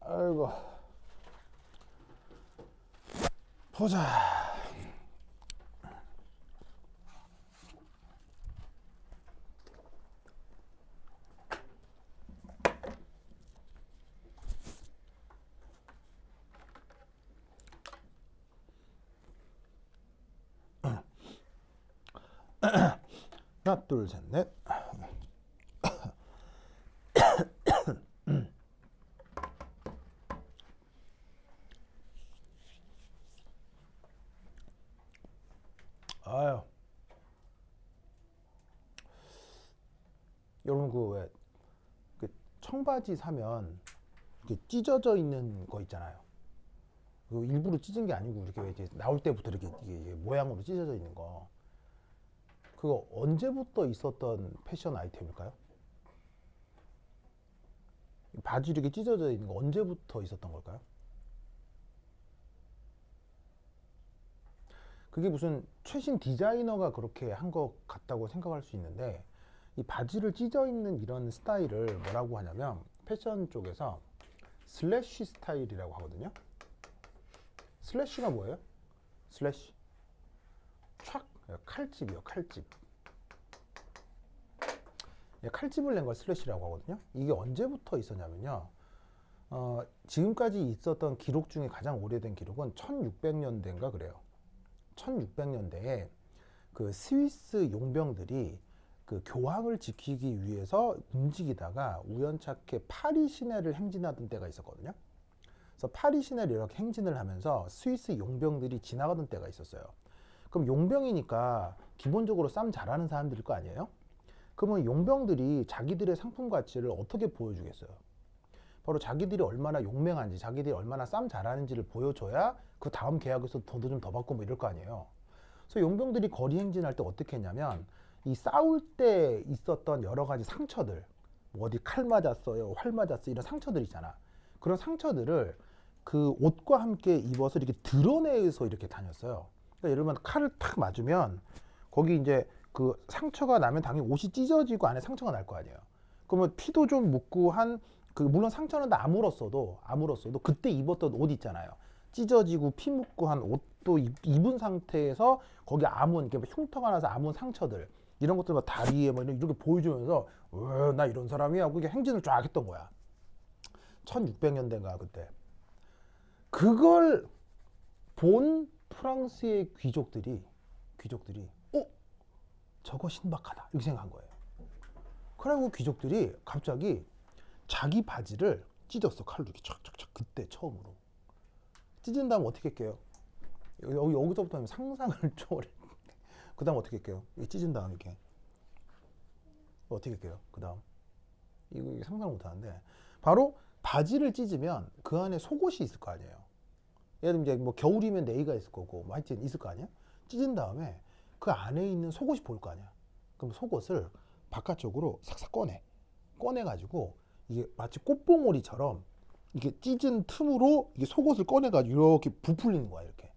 아이고, 보자. 하나, 둘, 셋, 넷. 아유, 여러분 그 청바지 사면 이렇게 찢어져 있는 거 있잖아요. 그 일부러 찢은 게 아니고 이렇게 이제 나올 때부터 이렇게 이게 모양으로 찢어져 있는 거. 그거 언제부터 있었던 패션 아이템일까요? 바지 이렇게 찢어져 있는 거 언제부터 있었던 걸까요? 그게 무슨 최신 디자이너가 그렇게 한 것 같다고 생각할 수 있는데, 이 바지를 찢어 있는 이런 스타일을 뭐라고 하냐면 패션 쪽에서 슬래시 스타일이라고 하거든요. 슬래시가 뭐예요? 슬래시 촥 칼집이요. 칼집. 칼집을 낸 걸 슬래시라고 하거든요. 이게 언제부터 있었냐면요, 지금까지 있었던 기록 중에 가장 오래된 기록은 1600년대인가 그래요. 1600년대에 그 스위스 용병들이 그 교황을 지키기 위해서 움직이다가 우연찮게 파리 시내를 행진하던 때가 있었거든요. 그래서 파리 시내를 이렇게 행진을 하면서 스위스 용병들이 지나가던 때가 있었어요. 그럼 용병이니까 기본적으로 싸움 잘하는 사람들일 거 아니에요? 그러면 용병들이 자기들의 상품 가치를 어떻게 보여주겠어요? 바로 자기들이 얼마나 용맹한지, 자기들이 얼마나 싸움 잘하는지를 보여줘야 그 다음 계약에서 돈도 좀 더 받고 뭐 이럴 거 아니에요. 그래서 용병들이 거리 행진할 때 어떻게 했냐면, 이 싸울 때 있었던 여러 가지 상처들, 뭐 어디 칼 맞았어요, 활 맞았어요, 이런 상처들 있잖아. 그런 상처들을 그 옷과 함께 입어서 이렇게 드러내서 이렇게 다녔어요. 그러니까 예를 들면 칼을 탁 맞으면 거기 이제 그 상처가 나면 당연히 옷이 찢어지고 안에 상처가 날 거 아니에요. 그러면 피도 좀 묻고 한 그 물론 상처는 다 아물었어도 그때 입었던 옷 있잖아요. 찢어지고 피 묻고 한 옷도 입은 상태에서 거기 아문 이렇게 흉터가 나서 아문 상처들 이런 것들 막 다리에 뭐 이렇게 보여주면서 나 이런 사람이야 하고 이게 행진을 쫙 했던 거야. 1600년대인가 그때. 그걸 본 프랑스의 귀족들이 저거 신박하다 이렇게 생각한 거예요. 그리고 귀족들이 갑자기 자기 바지를 찢었어. 칼로 이렇게 촥촥촥. 그때 처음으로 찢은 다음 어떻게 할게요? 여기서부터 상상을 초월해. 그 다음 어떻게 할게요? 찢은 다음 이렇게 어떻게 할게요? 그 다음 이거 상상을 못하는데, 바로 바지를 찢으면 그 안에 속옷이 있을 거 아니에요. 예를 들면 이제 뭐 겨울이면 네이가 있을 거고 뭐 하여튼 있을 거 아니에요. 찢은 다음에 그 안에 있는 속옷이 보일 거 아니야. 그럼 속옷을 바깥쪽으로 싹싹 꺼내가지고 이게 마치 꽃봉오리처럼 이게 찢은 틈으로 이게 속옷을 꺼내가지고 이렇게 부풀리는 거야. 이렇게.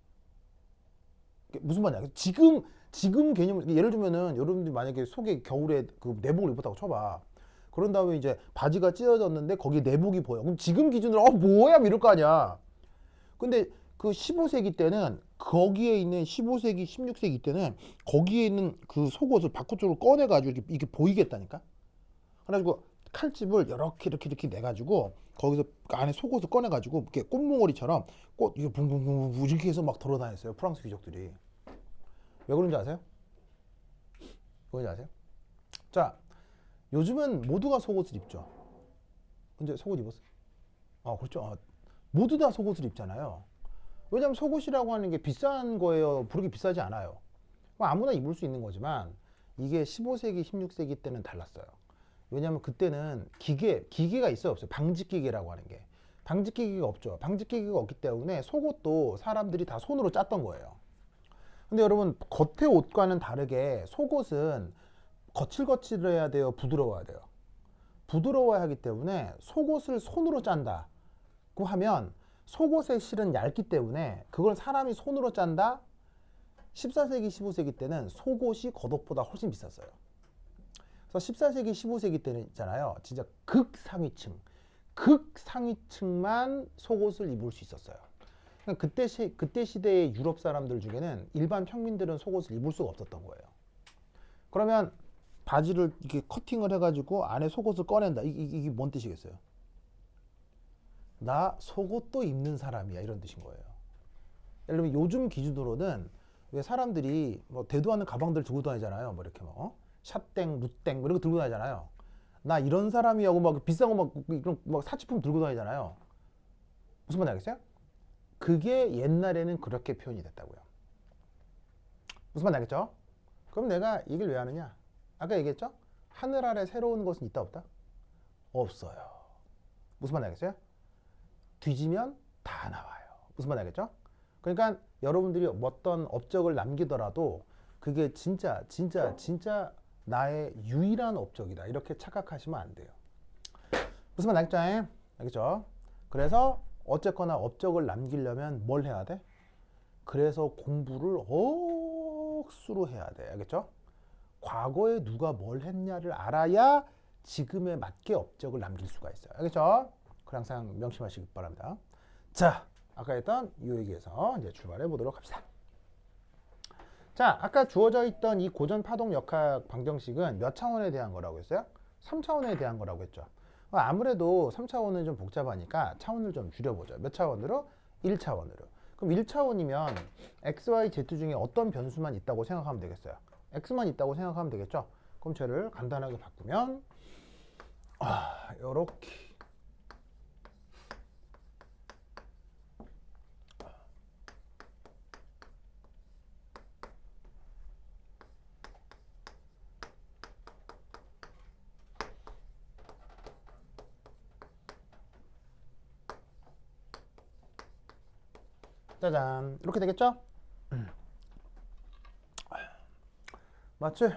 무슨 말이야? 지금 개념을 예를 들면은 여러분들이 만약에 속에 겨울에 그 내복을 입었다고 쳐봐. 그런 다음에 이제 바지가 찢어졌는데 거기 내복이 보여. 그럼 지금 기준으로 뭐야 이럴 거 아니야. 근데 그 15세기 때는 거기에 있는 15세기, 16세기 때는 거기에 있는 그 속옷을 바깥쪽으로 꺼내가지고 이렇게 보이겠다니까. 그래가지고 칼집을 이렇게 내가지고 거기서 안에 속옷을 꺼내가지고 이렇게 꽃몽오리처럼 꽃 이거 붕붕붕붕 이렇게 해서 막 돌아다녔어요. 프랑스 귀족들이. 왜 그런지 아세요? 자, 요즘은 모두가 속옷을 입죠. 근데 속옷 입었어요? 그렇죠. 모두 다 속옷을 입잖아요. 왜냐면 속옷이라고 하는 게 비싼 거예요? 부르기 비싸지 않아요. 아무나 입을 수 있는 거지만 이게 15세기, 16세기 때는 달랐어요. 왜냐면 그때는 기계가 있어요, 없어요? 방직기계라고 하는 게. 방직기계가 없죠. 방직기계가 없기 때문에 속옷도 사람들이 다 손으로 짰던 거예요. 근데 여러분, 겉의 옷과는 다르게 속옷은 거칠거칠해야 돼요? 부드러워야 돼요? 부드러워야 하기 때문에 속옷을 손으로 짠다고 하면 속옷의 실은 얇기 때문에 그걸 사람이 손으로 짠다? 14세기, 15세기 때는 속옷이 겉옷보다 훨씬 비쌌어요. 그래서 14세기, 15세기 때는 있잖아요. 진짜 극상위층만 속옷을 입을 수 있었어요. 그러니까 그때 시대의 유럽 사람들 중에는 일반 평민들은 속옷을 입을 수가 없었던 거예요. 그러면 바지를 이렇게 커팅을 해가지고 안에 속옷을 꺼낸다. 이게 뭔 뜻이겠어요? 나 속옷도 입는 사람이야. 이런 뜻인 거예요. 예를 들면 요즘 기준으로는 왜 사람들이 뭐 대도 않는 가방들 들고 다니잖아요. 뭐 이렇게 뭐 샷땡, 루땡 뭐 이런 거 들고 다니잖아요. 나 이런 사람이하고 막 비싼 거 막 이런 막 사치품 들고 다니잖아요. 무슨 말인지 알겠어요? 그게 옛날에는 그렇게 표현이 됐다고요. 무슨 말인지 알겠죠? 그럼 내가 이걸 왜 하느냐? 아까 얘기했죠? 하늘 아래 새로운 것은 있다 없다? 없어요. 무슨 말인지 알겠어요? 뒤지면 다 나와요. 무슨 말인지 알겠죠? 그러니까 여러분들이 어떤 업적을 남기더라도 그게 진짜 나의 유일한 업적이다. 이렇게 착각하시면 안 돼요. 무슨 말 알겠죠? 알겠죠? 그래서 어쨌거나 업적을 남기려면 뭘 해야 돼? 그래서 공부를 억수로 해야 돼. 알겠죠? 과거에 누가 뭘 했냐를 알아야 지금에 맞게 업적을 남길 수가 있어요. 알겠죠? 그걸 항상 명심하시기 바랍니다. 자, 아까 했던 이 얘기에서 이제 출발해 보도록 합시다. 자, 아까 주어져 있던 이 고전 파동 역학 방정식은 몇 차원에 대한 거라고 했어요? 3차원에 대한 거라고 했죠. 아무래도 3차원은 좀 복잡하니까 차원을 좀 줄여보죠. 몇 차원으로? 1차원으로. 그럼 1차원이면 x, y, z 중에 어떤 변수만 있다고 생각하면 되겠어요? x만 있다고 생각하면 되겠죠? 그럼 쟤를 간단하게 바꾸면 요렇게 짜잔 이렇게 되겠죠? 맞지?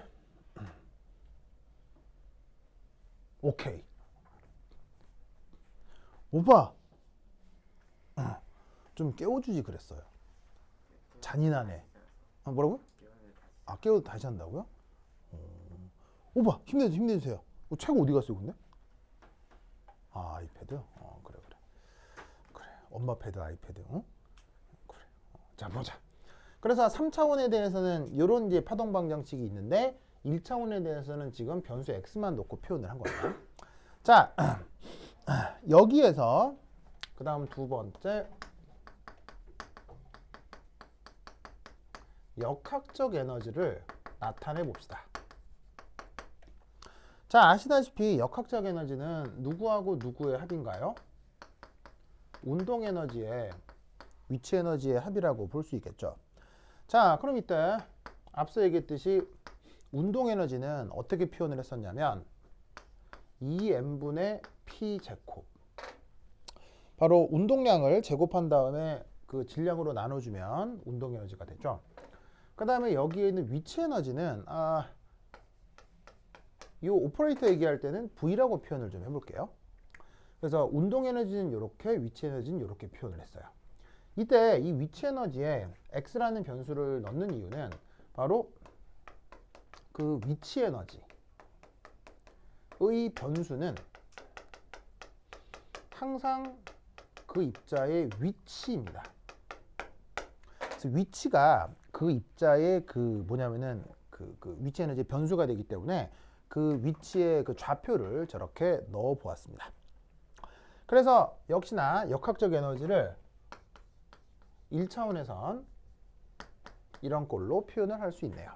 오케이. 오빠 좀 깨워주지 그랬어요. 잔인하네. 뭐라고? 깨워 다시 한다고요? 오빠 힘내주세요. 최고 어디 갔어요 근데? 아이패드? 그래. 엄마 패드 아이패드. 그래. 자 보자. 그래서 3차원에 대해서는 이런 이제 파동 방정식이 있는데 1차원에 대해서는 지금 변수 x만 놓고 표현을 한 거예요. 자, 여기에서 그 다음 두 번째 역학적 에너지를 나타내 봅시다. 자, 아시다시피 역학적 에너지는 누구하고 누구의 합인가요? 운동 에너지의 위치 에너지의 합이라고 볼 수 있겠죠. 자, 그럼 이때 앞서 얘기했듯이 운동 에너지는 어떻게 표현을 했었냐면 2m분의 p 제곱. 바로 운동량을 제곱한 다음에 그 질량으로 나눠주면 운동 에너지가 되죠. 그 다음에 여기에 있는 위치 에너지는 이 오퍼레이터 얘기할 때는 V라고 표현을 좀 해볼게요. 그래서 운동 에너지는 이렇게, 위치 에너지는 이렇게 표현을 했어요. 이때 이 위치 에너지에 X라는 변수를 넣는 이유는 바로 그 위치 에너지의 변수는 항상 그 입자의 위치입니다. 그래서 위치가 그 입자의 그 뭐냐면은 그 위치 에너지 변수가 되기 때문에 그 위치의 그 좌표를 저렇게 넣어 보았습니다. 그래서 역시나 역학적 에너지를 1차원에선 이런 꼴로 표현을 할 수 있네요.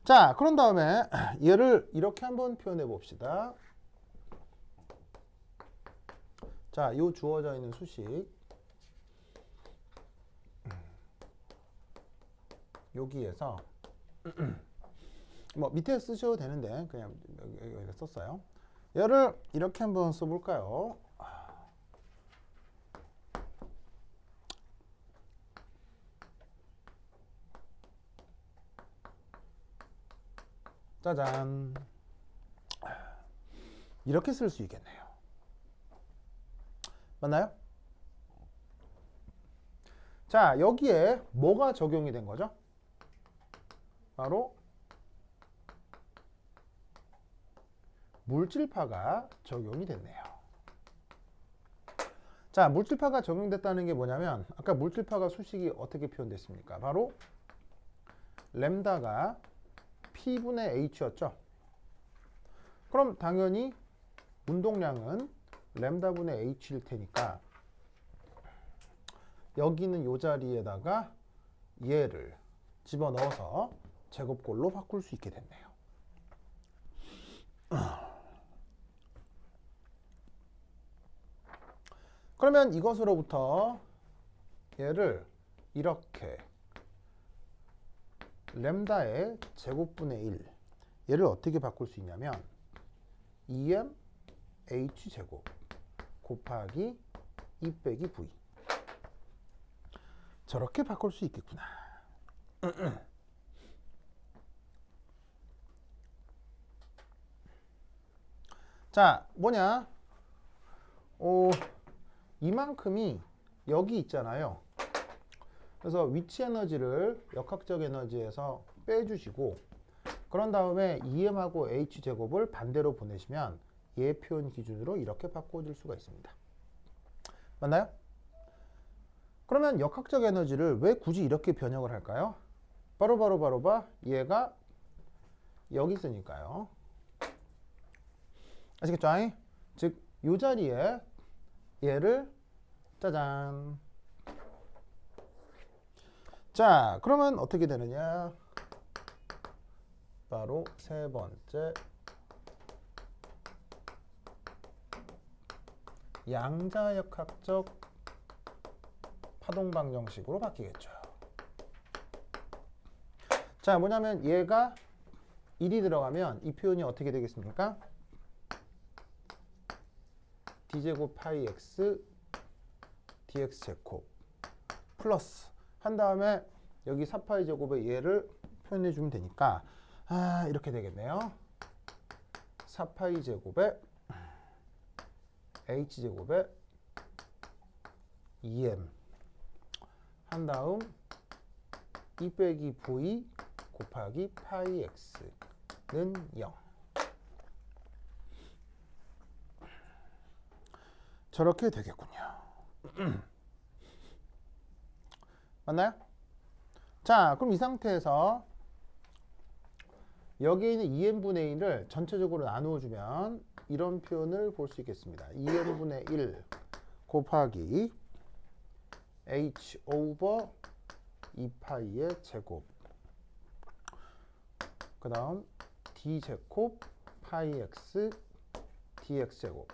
자, 그런 다음에 얘를 이렇게 한번 표현해 봅시다. 자, 요 주어져 있는 수식 여기에서 뭐 밑에 쓰셔도 되는데 그냥 여기 썼어요. 얘를 이렇게 한번 써볼까요? 짜잔. 이렇게 쓸 수 있겠네요. 맞나요? 자, 여기에 뭐가 적용이 된 거죠? 바로 물질파가 적용이 됐네요. 자, 물질파가 적용됐다는 게 뭐냐면 아까 물질파가 수식이 어떻게 표현됐습니까? 바로 램다가 P분의 H였죠. 그럼 당연히 운동량은 램다분의 H일 테니까 여기는 이 자리에다가 얘를 집어넣어서 제곱골로 바꿀 수 있게 됐네요. 그러면 이것으로부터 얘를 이렇게 램다의 제곱분의 1 얘를 어떻게 바꿀 수 있냐면 2m h제곱 곱하기 2 빼기 v 저렇게 바꿀 수 있겠구나. 자, 뭐냐? 이만큼이 여기 있잖아요. 그래서 위치 에너지를 역학적 에너지에서 빼주시고 그런 다음에 EM하고 H제곱을 반대로 보내시면 얘 표현 기준으로 이렇게 바꿔줄 수가 있습니다. 맞나요? 그러면 역학적 에너지를 왜 굳이 이렇게 변형을 할까요? 바로 얘가 여기 있으니까요. 아시겠죠? 즉, 이 자리에 얘를 짜잔. 자, 그러면 어떻게 되느냐? 바로 세 번째 양자역학적 파동방정식으로 바뀌겠죠. 자, 뭐냐면 얘가 1이 들어가면 이 표현이 어떻게 되겠습니까? d제곱 파이 x dx제곱 플러스 한 다음에 여기 4파이 제곱에 얘를 표현해 주면 되니까 이렇게 되겠네요. 4파이 제곱에 h제곱에 2m 한 다음 2 빼기 v 곱하기 파이 x는 0 저렇게 되겠군요. 맞나요? 자, 그럼 이 상태에서 여기에 있는 2n분의 1을 전체적으로 나누어 주면 이런 표현을 볼 수 있겠습니다. 2n분의 1 곱하기 h 오버 2파이의 제곱 그 다음 d제곱 파이 x dx제곱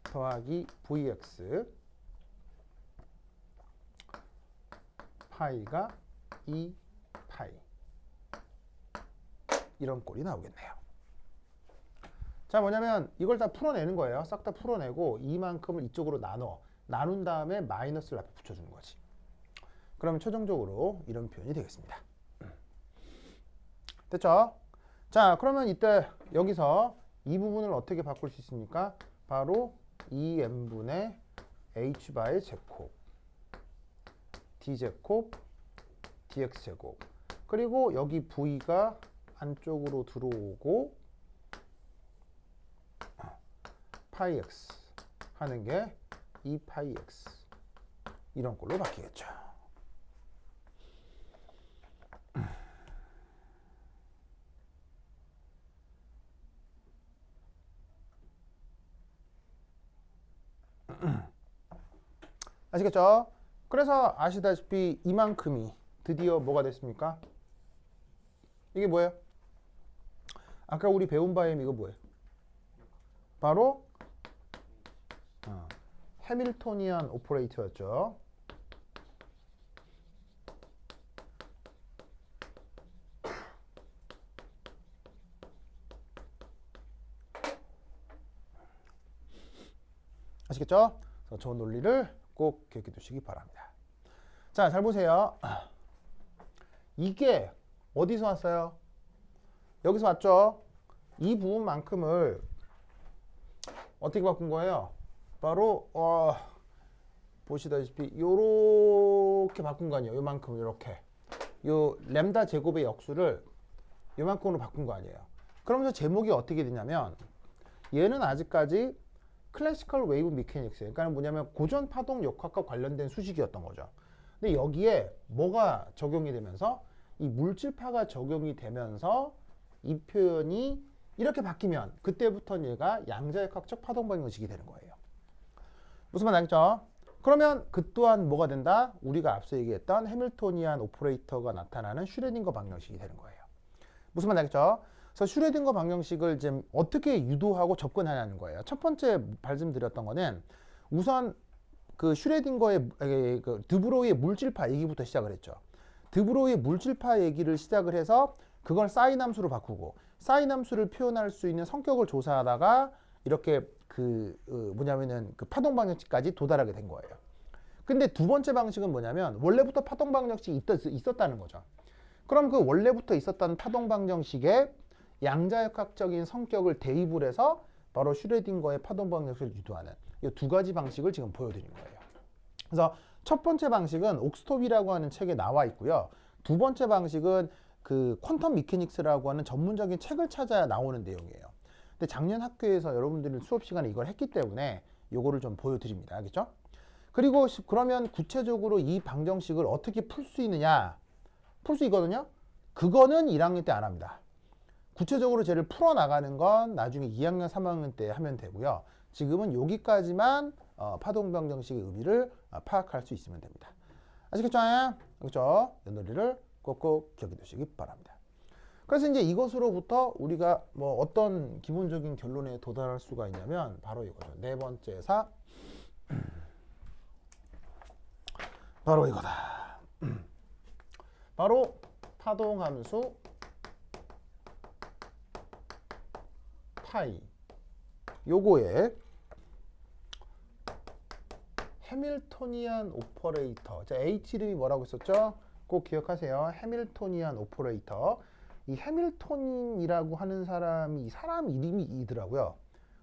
더하기 vx 파이가 2파이 이런 꼴이 나오겠네요. 자, 뭐냐면 이걸 다 풀어내는 거예요. 싹 다 풀어내고 이만큼을 이쪽으로 나눈 다음에 마이너스를 앞에 붙여주는 거지. 그러면 최종적으로 이런 표현이 되겠습니다. 됐죠? 자, 그러면 이때 여기서 이 부분을 어떻게 바꿀 수 있습니까? 바로 2n분의 h 바의 제곱 d제곱 dx제곱 그리고 여기 v가 안쪽으로 들어오고 파이 x 하는 게 2파이 x 이런 꼴로 바뀌겠죠. 아시겠죠? 그래서 아시다시피 이만큼이 드디어 뭐가 됐습니까? 이게 뭐예요? 아까 우리 배운 바에 이거 뭐예요? 바로 해밀토니안 오퍼레이터였죠. 아시겠죠? 그래서 저 논리를 꼭 기억해 두시기 바랍니다. 자, 잘 보세요. 이게 어디서 왔어요? 여기서 왔죠? 이 부분만큼을 어떻게 바꾼 거예요? 바로 보시다시피 요렇게 바꾼 거 아니에요. 요만큼 요렇게 요 램다 제곱의 역수를 요만큼으로 바꾼 거 아니에요. 그러면서 제목이 어떻게 되냐면 얘는 아직까지 클래시컬 웨이브 미케닉스, 그러니까 뭐냐면 고전 파동 역학과 관련된 수식이었던 거죠. 근데 여기에 뭐가 적용이 되면서 이 물질파가 적용이 되면서 이 표현이 이렇게 바뀌면 그때부터는 얘가 양자역학적 파동 방정식이 되는 거예요. 무슨 말 알겠죠? 그러면 그 또한 뭐가 된다? 우리가 앞서 얘기했던 해밀토니안 오퍼레이터가 나타나는 슈레딩거 방정식이 되는 거예요. 무슨 말 알겠죠? 그래서 슈레딩거 방정식을 지금 어떻게 유도하고 접근하냐는 거예요. 첫 번째 말씀드렸던 거는 우선 그 슈레딩거의 그 드브로이의 물질파 얘기부터 시작을 했죠. 드브로이의 물질파 얘기를 시작을 해서 그걸 사인 함수로 바꾸고 사인 함수를 표현할 수 있는 성격을 조사하다가 이렇게 뭐냐면은 그 파동 방정식까지 도달하게 된 거예요. 근데 두 번째 방식은 뭐냐면 원래부터 파동 방정식이 있었다는 거죠. 그럼 그 원래부터 있었던 파동 방정식의 양자역학적인 성격을 대입을 해서 바로 슈레딩거의 파동 방정식을 유도하는 이 두 가지 방식을 지금 보여드린 거예요. 그래서 첫 번째 방식은 옥스톱이라고 하는 책에 나와 있고요. 두 번째 방식은 그 퀀텀 미케닉스라고 하는 전문적인 책을 찾아야 나오는 내용이에요. 근데 작년 학교에서 여러분들이 수업 시간에 이걸 했기 때문에 요거를 좀 보여드립니다. 알겠죠? 그리고 그러면 구체적으로 이 방정식을 어떻게 풀 수 있느냐? 풀 수 있거든요? 그거는 1학년 때 안 합니다. 구체적으로 쟤를 풀어나가는 건 나중에 2학년, 3학년 때 하면 되고요. 지금은 여기까지만 파동 방정식의 의미를 파악할 수 있으면 됩니다. 아시겠죠? 그렇죠? 이 논리를 꼭꼭 기억해 두시기 바랍니다. 그래서 이제 이것으로부터 우리가 뭐 어떤 기본적인 결론에 도달할 수가 있냐면 바로 이거죠. 네 번째 사 바로 이거다. 바로 파동함수 파이 요거에 해밀토니안 오퍼레이터. 자, H 이름이 뭐라고 했었죠? 꼭 기억하세요. 해밀토니안 오퍼레이터. 이 해밀톤이라고 하는 사람이 사람 이름이더라고요.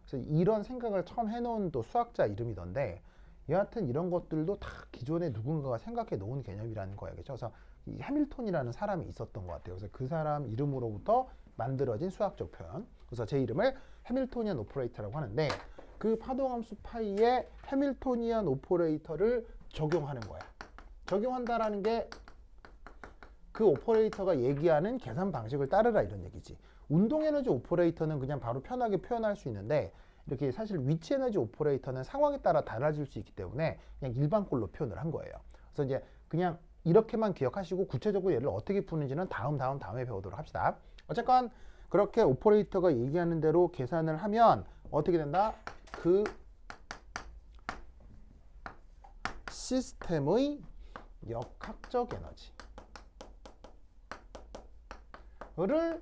그래서 이런 생각을 처음 해놓은 또 수학자 이름이던데 여하튼 이런 것들도 다 기존에 누군가가 생각해 놓은 개념이라는 거예요. 그렇죠? 그래서 이 해밀톤이라는 사람이 있었던 것 같아요. 그래서 그 사람 이름으로부터 만들어진 수학적 표현. 그래서 제 이름을 해밀토니안 오퍼레이터라고 하는데 그 파동함수 파이에 해밀토니안 오퍼레이터를 적용하는 거야. 적용한다라는 게 그 오퍼레이터가 얘기하는 계산 방식을 따르라 이런 얘기지. 운동 에너지 오퍼레이터는 그냥 바로 편하게 표현할 수 있는데 이렇게 사실 위치 에너지 오퍼레이터는 상황에 따라 달라질 수 있기 때문에 그냥 일반꼴로 표현을 한 거예요. 그래서 이제 그냥 이렇게만 기억하시고 구체적으로 얘를 어떻게 푸는지는 다음에 배우도록 합시다. 어쨌건 그렇게 오퍼레이터가 얘기하는 대로 계산을 하면 어떻게 된다? 그 시스템의 역학적 에너지를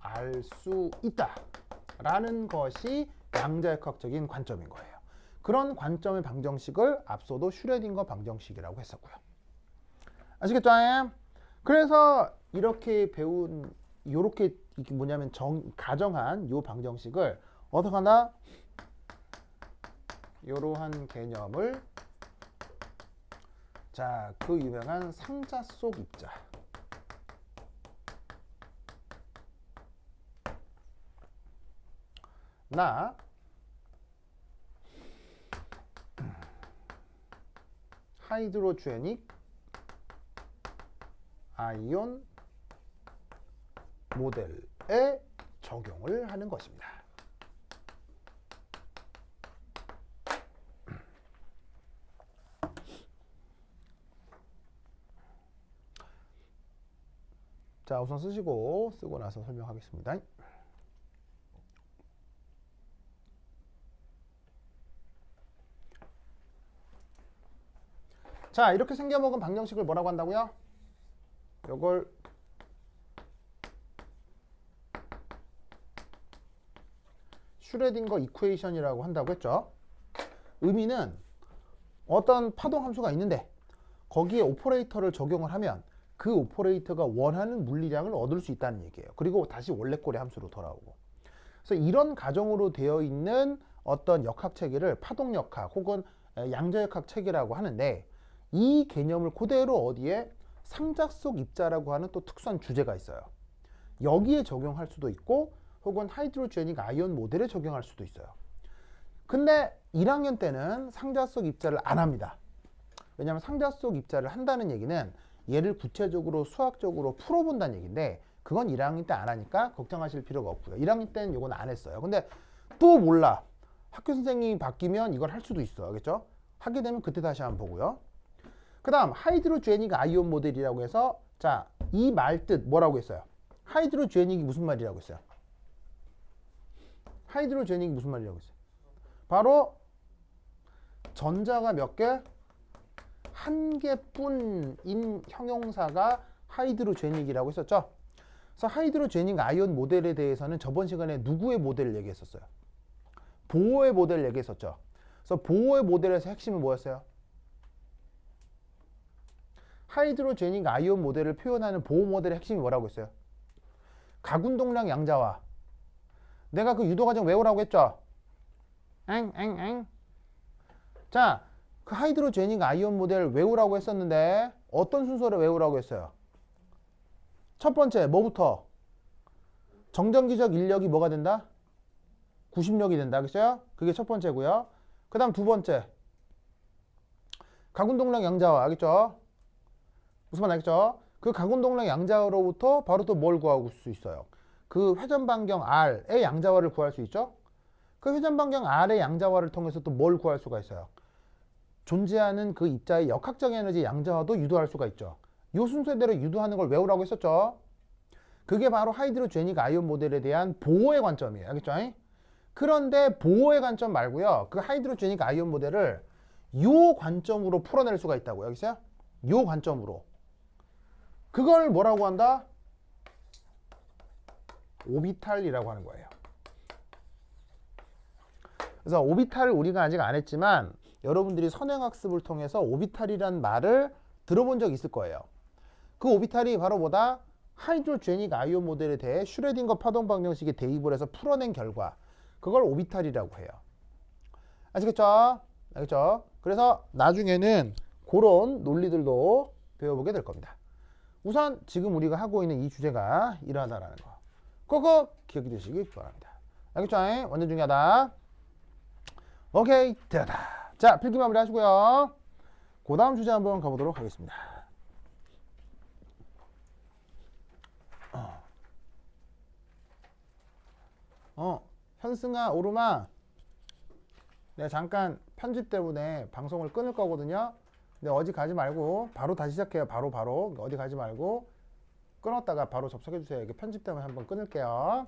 알 수 있다라는 것이 양자역학적인 관점인 거예요. 그런 관점의 방정식을 앞서도 슈레딩거 방정식이라고 했었고요. 아시겠죠? 그래서 이렇게 배운 요렇게 이게 뭐냐면 가정한 요 방정식을 어떻게 하나? 요러한 개념을 자, 그 유명한 상자 속 입자. 나 하이드로제닉 아이온 모델에 적용을 하는 것입니다. 자, 우선 쓰고 나서 설명하겠습니다. 자, 이렇게 생겨먹은 방정식을 뭐라고 한다고요? 요걸 슈레딩거 이퀘이션이라고 한다고 했죠. 의미는 어떤 파동 함수가 있는데 거기에 오퍼레이터를 적용을 하면 그 오퍼레이터가 원하는 물리량을 얻을 수 있다는 얘기예요. 그리고 다시 원래 꼴의 함수로 돌아오고. 그래서 이런 가정으로 되어 있는 어떤 역학 체계를 파동역학 혹은 양자역학 체계라고 하는데, 이 개념을 그대로 어디에 상자 속 입자라고 하는 또 특수한 주제가 있어요. 여기에 적용할 수도 있고 혹은 하이드로제닉 아이온 모델에 적용할 수도 있어요. 근데 1학년 때는 상자 속 입자를 안 합니다. 왜냐하면 상자 속 입자를 한다는 얘기는 얘를 구체적으로 수학적으로 풀어본다는 얘기인데, 그건 1학년 때 안 하니까 걱정하실 필요가 없고요. 1학년 때는 이건 안 했어요. 근데 또 몰라. 학교 선생님이 바뀌면 이걸 할 수도 있어. 알겠죠? 하게 되면 그때 다시 한번 보고요. 그 다음 하이드로제닉 아이온 모델이라고 해서, 자, 이 말 뜻 뭐라고 했어요? 하이드로제닉이 무슨 말이라고 했어요? 하이드로제닉이 무슨 말이라고 했어요? 바로 전자가 몇 개? 한 개뿐인 형용사가 하이드로제닉이라고 했었죠. 그래서 하이드로제닉 아이온 모델에 대해서는 저번 시간에 누구의 모델을 얘기했었어요? 보어의 모델을 얘기했었죠. 그래서 보어의 모델에서 핵심은 뭐였어요? 하이드로제닉 아이온 모델을 표현하는 보어 모델의 핵심이 뭐라고 했어요? 가군동량 양자와. 내가 그 유도과정 외우라고 했죠? 엥. 자, 그 하이드로제닉 아이온 모델 외우라고 했었는데 어떤 순서로 외우라고 했어요? 첫 번째 뭐부터? 정전기적 인력이 뭐가 된다? 90력이 된다. 그랬어요? 그게 첫 번째고요. 그 다음 두 번째 가군동량 양자와. 알겠죠? 무슨 말 알겠죠? 그 가군동량 양자로부터 바로 또 뭘 구할 수 있어요? 그 회전반경 R의 양자화를 구할 수 있죠? 그 회전반경 R의 양자화를 통해서 또 뭘 구할 수가 있어요? 존재하는 그 입자의 역학적 에너지 양자화도 유도할 수가 있죠. 이 순서대로 유도하는 걸 외우라고 했었죠. 그게 바로 하이드로제닉 아이온 모델에 대한 보호의 관점이에요. 알겠죠? 그런데 보호의 관점 말고요, 그 하이드로제닉 아이온 모델을 요 관점으로 풀어낼 수가 있다고요. 알겠어요? 요 관점으로. 그걸 뭐라고 한다? 오비탈이라고 하는 거예요. 그래서 오비탈을 우리가 아직 안 했지만 여러분들이 선행학습을 통해서 오비탈이란 말을 들어본 적 있을 거예요. 그 오비탈이 바로 뭐다? 하이드로제닉 아이온 모델에 대해 슈레딩거 파동 방정식에 대입을 해서 풀어낸 결과, 그걸 오비탈이라고 해요. 아시겠죠? 알겠죠? 그래서 나중에는 그런 논리들도 배워보게 될 겁니다. 우선 지금 우리가 하고 있는 이 주제가 이러하다라는 거 꼭 기억해 두시기 바랍니다. 알겠죠? 완전 중요하다. 오케이, 됐다. 자, 필기 마무리 하시고요. 그 다음 주제 한번 가보도록 하겠습니다. 현승아, 오르마, 내가 잠깐 편집 때문에 방송을 끊을 거거든요. 근데 어디 가지 말고 바로 다시 시작해요. 바로 어디 가지 말고 끊었다가 바로 접속해 주세요. 이게 편집 때문에 한번 끊을게요.